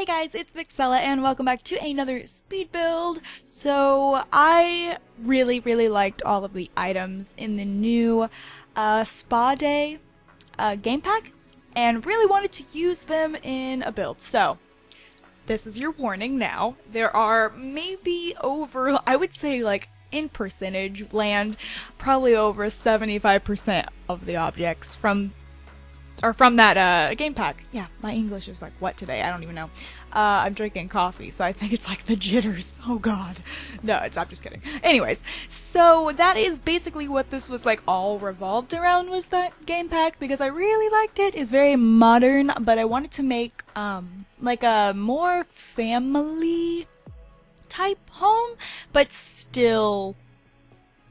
Hey guys, it's Vixella and welcome back to another speed build. So I really liked all of the items in the new Spa Day game pack and really wanted to use them in a build. So this is your warning now. There are maybe over, I would say like in percentage land, probably over 75% of the objects from that game pack. Yeah, my English is like what today? I don't even know. I'm drinking coffee, so I think it's like the jitters. Oh god. No, I'm just kidding. Anyways, so that is basically what this was like all revolved around, was that game pack, because I really liked it. It's very modern, but I wanted to make like a more family type home, but still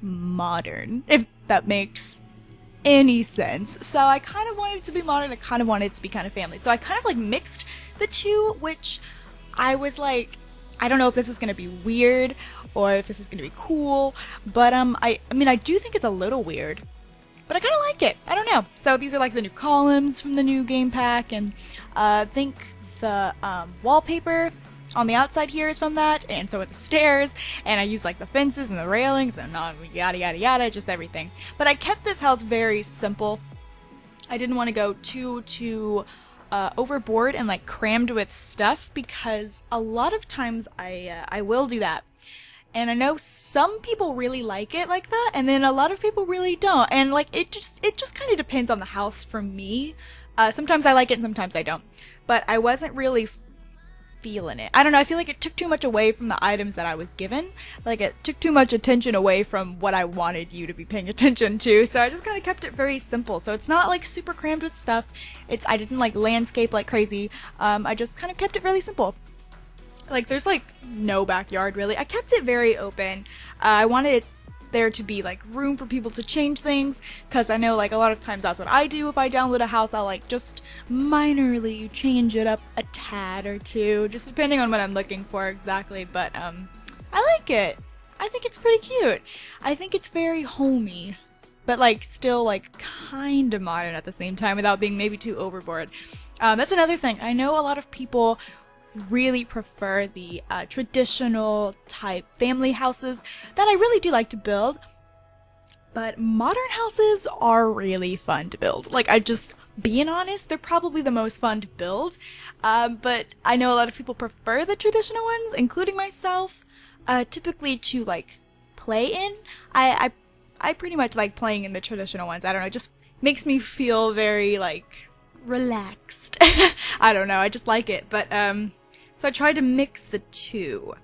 modern, if that makes any sense. So I kind of wanted it to be modern, I kind of wanted it to be kind of family. So I kind of like mixed the two, which I was like, I don't know if this is gonna be weird or if this is gonna be cool, but I mean I do think it's a little weird, but I kind of like it. I don't know. So these are like the new columns from the new game pack, and I think the wallpaper on the outside here is from that, and so are the stairs, and I use like the fences and the railings and yada yada yada, just everything. But I kept this house very simple. I didn't want to go too overboard and like crammed with stuff, because a lot of times I will do that. And I know some people really like it like that, and then a lot of people really don't. And like it just kind of depends on the house for me. Sometimes I like it and sometimes I don't. But I wasn't really feeling it. I don't know, I feel like it took too much away from the items that I was given. Like it took too much attention away from what I wanted you to be paying attention to, so I just kind of kept it very simple. So it's not like super crammed with stuff. I didn't like landscape like crazy. I just kind of kept it really simple. Like there's like no backyard really. I kept it very open. I wanted it there to be like room for people to change things, because I know like a lot of times that's what I do. If I download a house, I'll like just minorly change it up a tad or two, just depending on what I'm looking for exactly. But I like it. I think it's pretty cute. I think it's very homey, but like still like kind of modern at the same time without being maybe too overboard. That's another thing. I know a lot of people really prefer the traditional type family houses that I really do like to build, but modern houses are really fun to build. Like, being honest, they're probably the most fun to build, but I know a lot of people prefer the traditional ones, including myself, typically to like play in. I pretty much like playing in the traditional ones. I don't know, it just makes me feel very like relaxed. I don't know, I just like it. But so I tried to mix the two,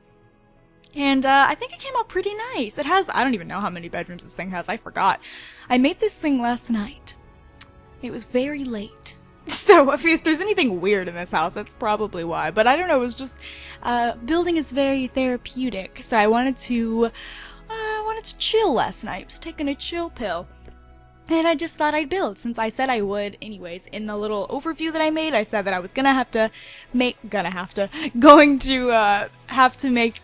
and I think it came out pretty nice. It has, I don't even know how many bedrooms this thing has, I forgot. I made this thing last night. It was very late. So if there's anything weird in this house, that's probably why. But I don't know, it was just, building is very therapeutic, so I wanted to chill last night. I was taking a chill pill. And I just thought I'd build, since I said I would anyways. In the little overview that I made, I said that I was going to have to make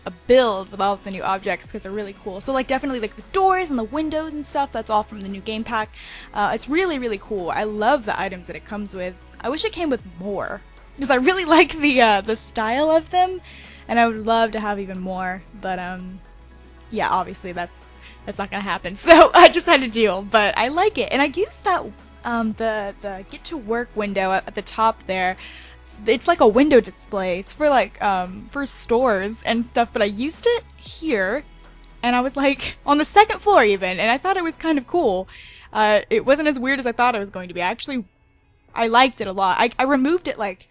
a build with all of the new objects, because they're really cool. So like definitely like the doors and the windows and stuff, that's all from the new game pack. It's really cool. I love the items that it comes with. I wish it came with more, because I really like the style of them, and I would love to have even more. But yeah, obviously that's not gonna happen, so I just had to deal. But I like it, and I used that the get to work window at the top there. It's like a window display. It's for like for stores and stuff, but I used it here, and I was like on the second floor even, and I thought it was kind of cool. It wasn't as weird as I thought it was going to be. I liked it a lot. I removed it like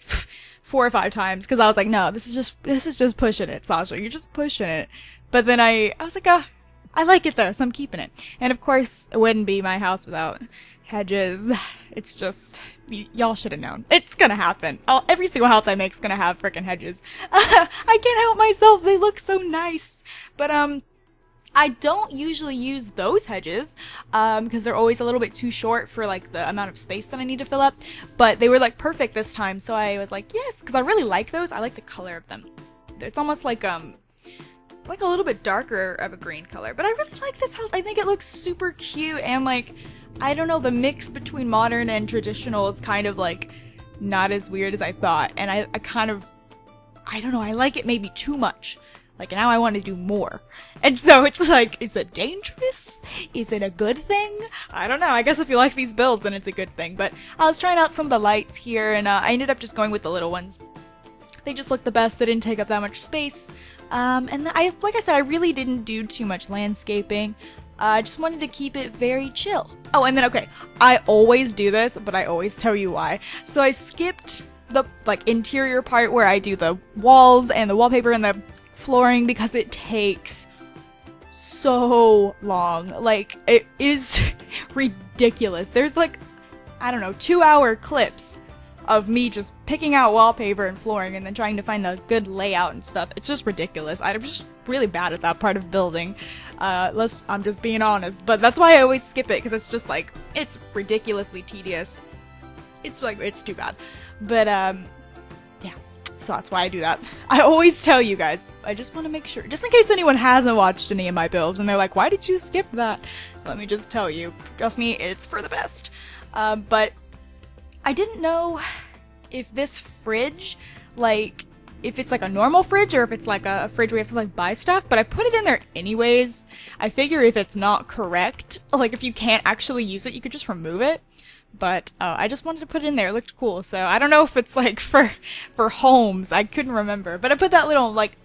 4 or 5 times, because I was like, no, this is just pushing it, Sasha. You're just pushing it. But then I was like, I like it though, so I'm keeping it. And of course, it wouldn't be my house without hedges. It's just, y'all should have known. It's gonna happen. Every single house I make is gonna have frickin' hedges. I can't help myself, they look so nice. But I don't usually use those hedges, because they're always a little bit too short for like the amount of space that I need to fill up. But they were like perfect this time, so I was like, yes, because I really like those. I like the color of them. It's almost like a little bit darker of a green color, but I really like this house. I think it looks super cute, and like, I don't know, the mix between modern and traditional is kind of like not as weird as I thought, and I kind of I don't know, I like it maybe too much. Like, now I want to do more. And so it's like, is it dangerous? Is it a good thing? I don't know. I guess if you like these builds, then it's a good thing. But I was trying out some of the lights here, and I ended up just going with the little ones. They just look the best. They didn't take up that much space. And like I said, I really didn't do too much landscaping. I just wanted to keep it very chill. Oh, and then, okay, I always do this, but I always tell you why. So I skipped the, like, interior part where I do the walls and the wallpaper and the flooring because it takes so long. Like, it is ridiculous. There's like, I don't know, 2-hour clips of me just picking out wallpaper and flooring and then trying to find a good layout and stuff. It's just ridiculous. I'm just really bad at that part of building. I'm just being honest, but that's why I always skip it, because it's just like, it's ridiculously tedious. It's like, it's too bad. But yeah, so that's why I do that. I always tell you guys, I just want to make sure, just in case anyone hasn't watched any of my builds and they're like, why did you skip that? Let me just tell you, trust me, it's for the best. But I didn't know if this fridge, like, if it's like a normal fridge or if it's like a fridge where you have to like buy stuff, but I put it in there anyways. I figure if it's not correct, like if you can't actually use it, you could just remove it. But I just wanted to put it in there. It looked cool. So I don't know if it's like for homes. I couldn't remember. But I put that little like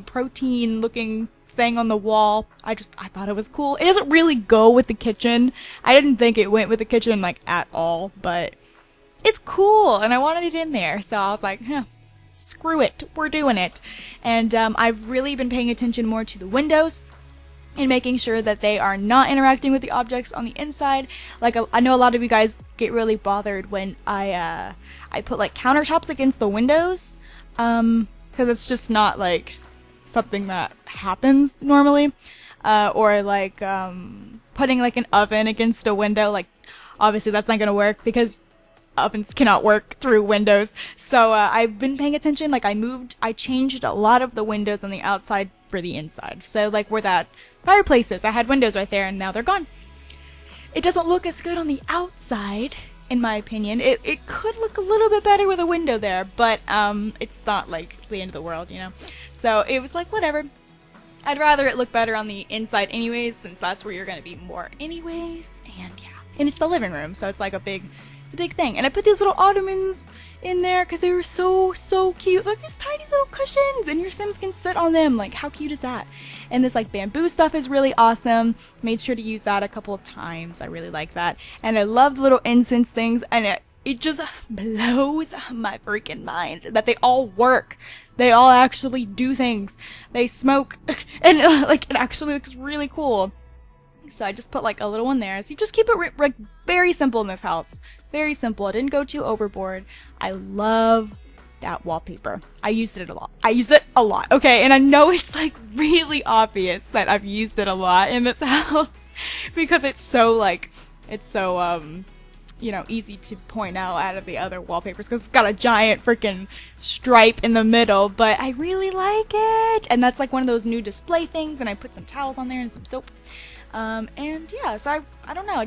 protein looking thing on the wall. I thought it was cool. It doesn't really go with the kitchen. I didn't think it went with the kitchen like at all, but it's cool and I wanted it in there. So I was like, screw it. We're doing it. And I've really been paying attention more to the windows and making sure that they are not interacting with the objects on the inside. Like, I know a lot of you guys get really bothered when I put like countertops against the windows, because it's just not like something that happens normally, or like putting like an oven against a window. Like, obviously that's not gonna work because ovens cannot work through windows. So I've been paying attention. Like, I changed a lot of the windows on the outside for the inside. So like where that fireplace is, I had windows right there and now they're gone. It doesn't look as good on the outside, in my opinion. It could look a little bit better with a window there, but it's not like the end of the world, you know? So it was like, whatever. I'd rather it look better on the inside anyways, since that's where you're gonna be more anyways. And yeah, and it's the living room, so it's like a big thing. And I put these little ottomans in there because they were so cute, like these tiny little cushions, and your Sims can sit on them. Like, how cute is that? And this like bamboo stuff is really awesome. Made sure to use that a couple of times. I really like that. And I love the little incense things, and it just blows my freaking mind that they all work. They all actually do things. They smoke, and like it actually looks really cool. So I just put like a little one there. So you just keep it like very simple in this house. Very simple. I didn't go too overboard. I love that wallpaper. I used it a lot. I use it a lot. Okay, and I know it's like really obvious that I've used it a lot in this house because it's so you know, easy to point out of the other wallpapers because it's got a giant freaking stripe in the middle, but I really like it. And that's like one of those new display things, and I put some towels on there and some soap. And yeah, so I don't know,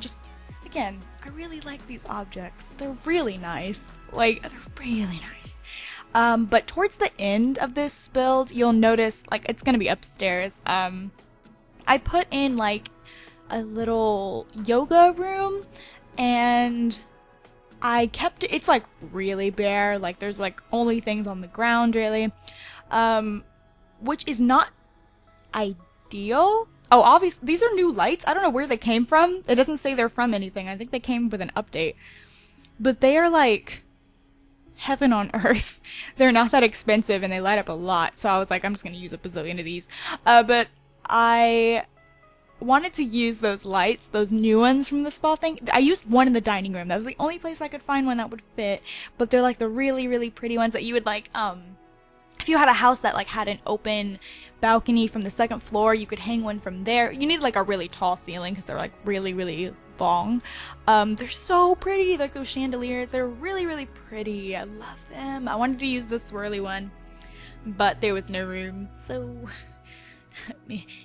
again, I really like these objects. They're really nice. Like, they're really nice. But towards the end of this build, you'll notice, like, it's gonna be upstairs. I put in, like, a little yoga room, and I kept it, it's, like, really bare. Like, there's, like, only things on the ground, really. Which is not ideal. Oh, obviously, these are new lights. I don't know where they came from. It doesn't say they're from anything. I think they came with an update. But they are like heaven on earth. They're not that expensive and they light up a lot. So I was like, I'm just going to use a bazillion of these. But I wanted to use those lights, those new ones from the spa thing. I used one in the dining room. That was the only place I could find one that would fit. But they're like the really, really pretty ones that you would like, if you had a house that like had an open balcony from the second floor, you could hang one from there. You need like a really tall ceiling because they're like really, really long. They're so pretty, like those chandeliers. They're really, really pretty. I love them. I wanted to use the swirly one, but there was no room, so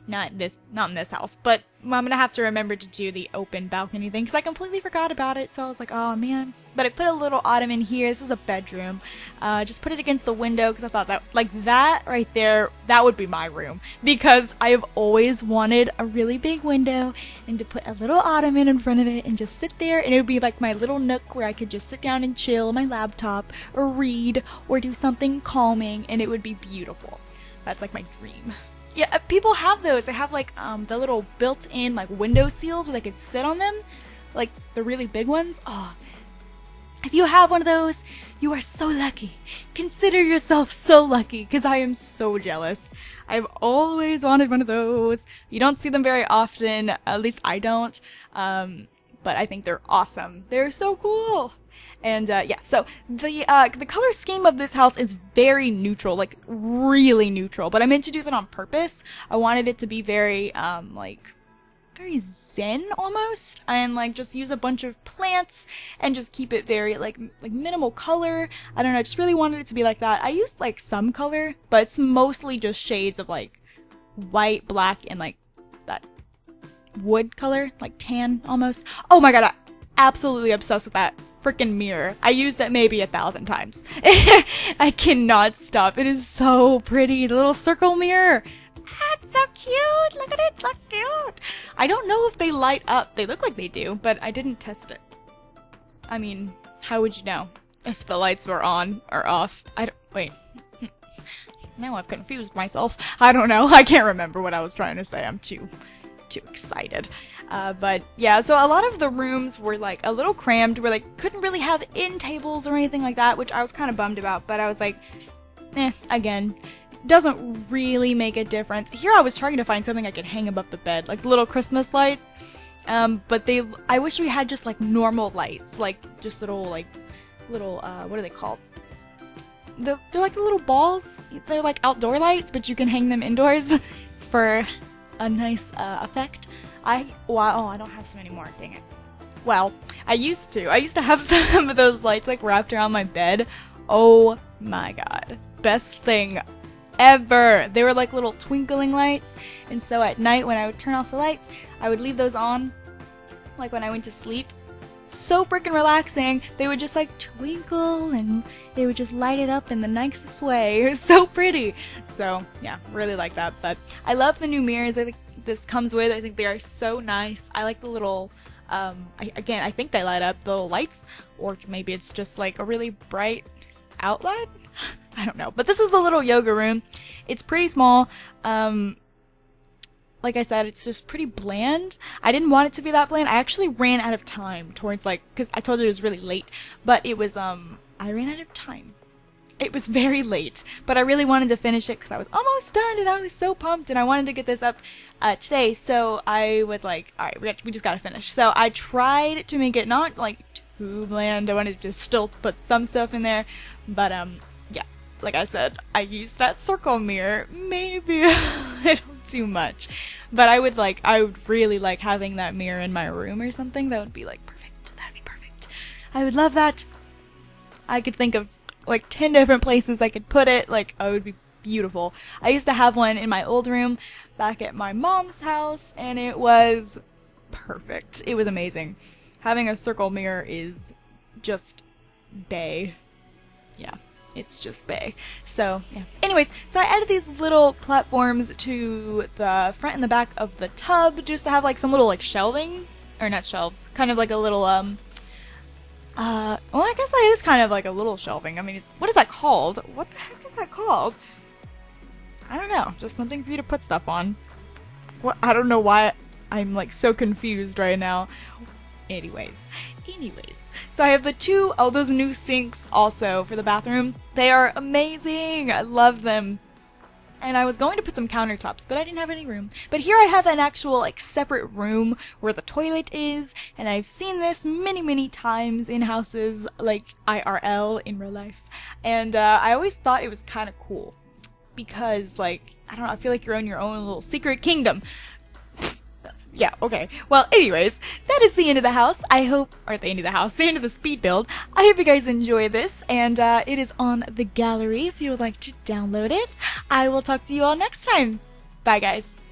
not in this house, but I'm gonna have to remember to do the open balcony thing because I completely forgot about it. So I was like, oh man. But I put a little ottoman here. This is a bedroom. Just put it against the window because I thought that, like, that right there, that would be my room, because I have always wanted a really big window and to put a little ottoman in front of it and just sit there, and it would be like my little nook where I could just sit down and chill on my laptop or read or do something calming, and it would be beautiful. That's like my dream. Yeah, people have those. They have like the little built-in like window seals where they could sit on them, like the really big ones. Oh, if you have one of those, you are so lucky. Consider yourself so lucky, because I am so jealous. I've always wanted one of those. You don't see them very often, at least I don't, but I think they're awesome. They're so cool. And yeah, so the color scheme of this house is very neutral, like really neutral, but I meant to do that on purpose. I wanted it to be very like very zen almost, and like just use a bunch of plants and just keep it very like minimal color. I don't know, I just really wanted it to be like that. I used like some color, but it's mostly just shades of like white, black, and like that wood color, like tan almost. Oh my god, I'm absolutely obsessed with that freaking mirror. I used it maybe 1,000 times. I cannot stop. It is so pretty. The little circle mirror. Ah, it's so cute. Look at it. So cute. I don't know if they light up. They look like they do, but I didn't test it. I mean, how would you know if the lights were on or off? Wait. Now I've confused myself. I don't know. I can't remember what I was trying to say. I'm too excited. But yeah, so a lot of the rooms were like a little crammed where they couldn't really have end tables or anything like that, which I was kind of bummed about, but I was like, again, doesn't really make a difference. Here I was trying to find something I could hang above the bed, like little Christmas lights, but I wish we had just like normal lights, like just little, what are they called? They're like the little balls. They're like outdoor lights, but you can hang them indoors for a nice effect. I don't have some anymore, dang it. Well, I used to have some of those lights like wrapped around my bed. Oh my god. Best thing ever. They were like little twinkling lights, and so at night when I would turn off the lights, I would leave those on like when I went to sleep. So freaking relaxing. They would just like twinkle and they would just light it up in the nicest way. It was so pretty. So yeah, really like that. But I love the new mirrors I think this comes with. I think they are so nice. I like the little I think they light up the little lights, or maybe it's just like a really bright outlet. I don't know. But this is the little yoga room. It's pretty small. Like I said, it's just pretty bland. I didn't want it to be that bland. I actually ran out of time towards because I told you it was really late, but it was, I ran out of time. It was very late, but I really wanted to finish it because I was almost done and I was so pumped and I wanted to get this up today. So I was like, alright, we just gotta finish. So I tried to make it not like too bland. I wanted to still put some stuff in there, but yeah, like I said, I used that circle mirror maybe a little too much, but I would really like having that mirror in my room or something. That would be like perfect. That'd be perfect. I would love that. I could think of like 10 different places I could put it. Like, oh, it would be beautiful. I used to have one in my old room back at my mom's house, and it was perfect. It was amazing. Having a circle mirror is just bae. Yeah. It's just bae. So, yeah. Anyways, so I added these little platforms to the front and the back of the tub just to have like some little like shelving, or not shelves, kind of like a little well, I guess it is kind of like a little shelving. I mean, what is that called? What the heck is that called? I don't know. Just something for you to put stuff on. What? I don't know why I'm like so confused right now. Anyways. So I have those new sinks also for the bathroom. They are amazing. I love them. And I was going to put some countertops, but I didn't have any room. But here I have an actual like separate room where the toilet is, and I've seen this many times in houses like IRL in real life. And I always thought it was kind of cool because like, I don't know, I feel like you're in your own little secret kingdom. Yeah, okay. Well, anyways, that is the end of the house. the end of the speed build. I hope you guys enjoy this, and it is on the gallery if you would like to download it. I will talk to you all next time. Bye, guys.